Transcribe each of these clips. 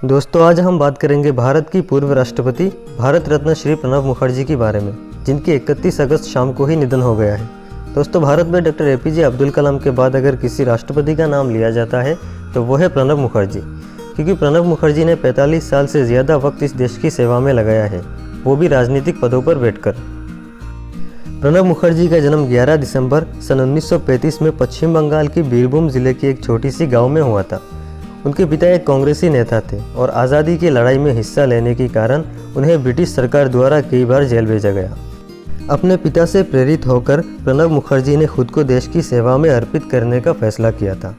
दोस्तों, आज हम बात करेंगे भारत की पूर्व राष्ट्रपति भारत रत्न श्री प्रणब मुखर्जी के बारे में, जिनकी 31 अगस्त शाम को ही निधन हो गया है। दोस्तों, भारत में डॉक्टर एपीजे अब्दुल कलाम के बाद अगर किसी राष्ट्रपति का नाम लिया जाता है तो वो है प्रणब मुखर्जी, क्योंकि प्रणब मुखर्जी ने 45 साल से ज़्यादा वक्त इस देश की सेवा में लगाया है, वो भी राजनीतिक पदों पर बैठकर। प्रणब मुखर्जी का जन्म 11 दिसंबर सन 1935 में पश्चिम बंगाल की बीरभूम जिले की एक छोटी सी गांव में हुआ था। उनके पिता एक कांग्रेसी नेता थे और आज़ादी की लड़ाई में हिस्सा लेने के कारण उन्हें ब्रिटिश सरकार द्वारा कई बार जेल भेजा गया। अपने पिता से प्रेरित होकर प्रणब मुखर्जी ने खुद को देश की सेवा में अर्पित करने का फैसला किया था।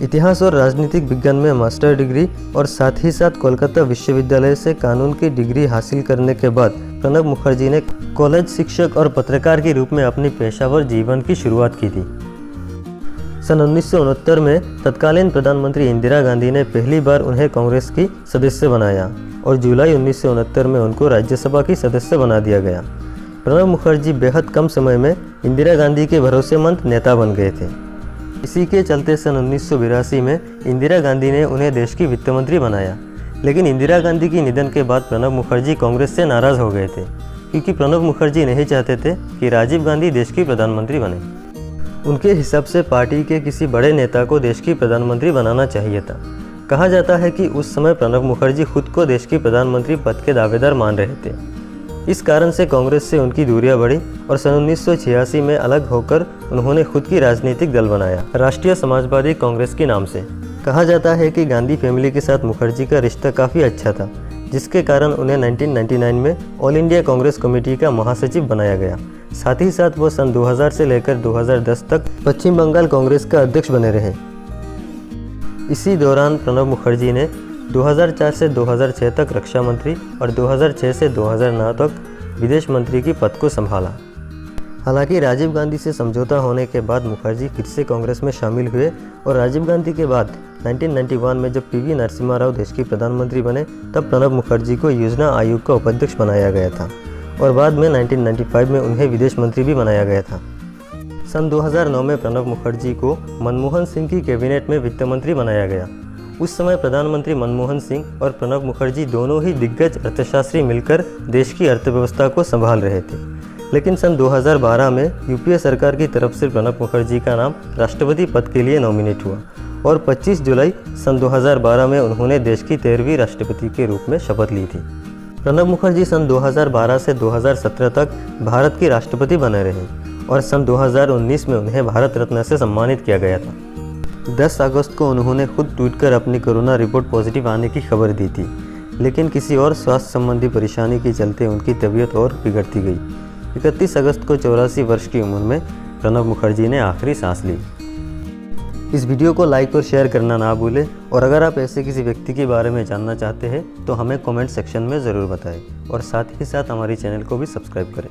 इतिहास और राजनीतिक विज्ञान में मास्टर डिग्री और साथ ही साथ कोलकाता विश्वविद्यालय से कानून की डिग्री हासिल करने के बाद प्रणब मुखर्जी ने कॉलेज शिक्षक और पत्रकार के रूप में अपनी पेशेवर जीवन की शुरुआत की थी। सन 1969 में तत्कालीन प्रधानमंत्री इंदिरा गांधी ने पहली बार उन्हें कांग्रेस की सदस्य बनाया और जुलाई 1969 में उनको राज्यसभा की सदस्य बना दिया गया। प्रणब मुखर्जी बेहद कम समय में इंदिरा गांधी के भरोसेमंद नेता बन गए थे। इसी के चलते सन 1982 में इंदिरा गांधी ने उन्हें देश की वित्त मंत्री बनाया, लेकिन इंदिरा गांधी की निधन के बाद प्रणब मुखर्जी कांग्रेस से नाराज़ हो गए थे, क्योंकि प्रणब मुखर्जी नहीं चाहते थे कि राजीव गांधी देश की प्रधानमंत्री बने। उनके हिसाब से पार्टी के किसी बड़े नेता को देश की प्रधानमंत्री बनाना चाहिए था। कहा जाता है कि उस समय प्रणब मुखर्जी खुद को देश की प्रधानमंत्री पद के दावेदार मान रहे थे। इस कारण से कांग्रेस से उनकी दूरियां बढ़ी और सन 1986 में अलग होकर उन्होंने खुद की राजनीतिक दल बनाया, राष्ट्रीय समाजवादी कांग्रेस के नाम से। कहा जाता है कि गांधी फैमिली के साथ मुखर्जी का रिश्ता काफ़ी अच्छा था, जिसके कारण उन्हें 1999 में ऑल इंडिया कांग्रेस कमेटी का महासचिव बनाया गया। साथ ही साथ वो सन 2000 से लेकर 2010 तक पश्चिम बंगाल कांग्रेस का अध्यक्ष बने रहे। इसी दौरान प्रणब मुखर्जी ने 2004 से 2006 तक रक्षा मंत्री और 2006 से 2009 तक विदेश मंत्री की पद को संभाला। हालांकि राजीव गांधी से समझौता होने के बाद मुखर्जी फिर से कांग्रेस में शामिल हुए और राजीव गांधी के बाद 1991 में जब पीवी नरसिम्हा राव देश की प्रधानमंत्री बने, तब प्रणब मुखर्जी को योजना आयोग का उपाध्यक्ष बनाया गया था और बाद में 1995 में उन्हें विदेश मंत्री भी बनाया गया था। सन 2009 में प्रणब मुखर्जी को मनमोहन सिंह की कैबिनेट में वित्त मंत्री बनाया गया। उस समय प्रधानमंत्री मनमोहन सिंह और प्रणब मुखर्जी दोनों ही दिग्गज अर्थशास्त्री मिलकर देश की अर्थव्यवस्था को संभाल रहे थे। लेकिन सन 2012 में यूपीए सरकार की तरफ से प्रणब मुखर्जी का नाम राष्ट्रपति पद के लिए नॉमिनेट हुआ और 25 जुलाई सन 2012 में उन्होंने देश की 13वीं राष्ट्रपति के रूप में शपथ ली थी। प्रणब मुखर्जी सन 2012 से 2017 तक भारत के राष्ट्रपति बने रहे और सन 2019 में उन्हें भारत रत्न से सम्मानित किया गया था। 10 अगस्त को उन्होंने खुद ट्वीट कर अपनी कोरोना रिपोर्ट पॉजिटिव आने की खबर दी थी, लेकिन किसी और स्वास्थ्य संबंधी परेशानी के चलते उनकी तबीयत और बिगड़ती गई। 31 अगस्त को 84 वर्ष की उम्र में प्रणब मुखर्जी ने आखिरी सांस ली। इस वीडियो को लाइक और शेयर करना ना भूलें और अगर आप ऐसे किसी व्यक्ति के बारे में जानना चाहते हैं तो हमें कमेंट सेक्शन में ज़रूर बताएं और साथ ही साथ हमारे चैनल को भी सब्सक्राइब करें।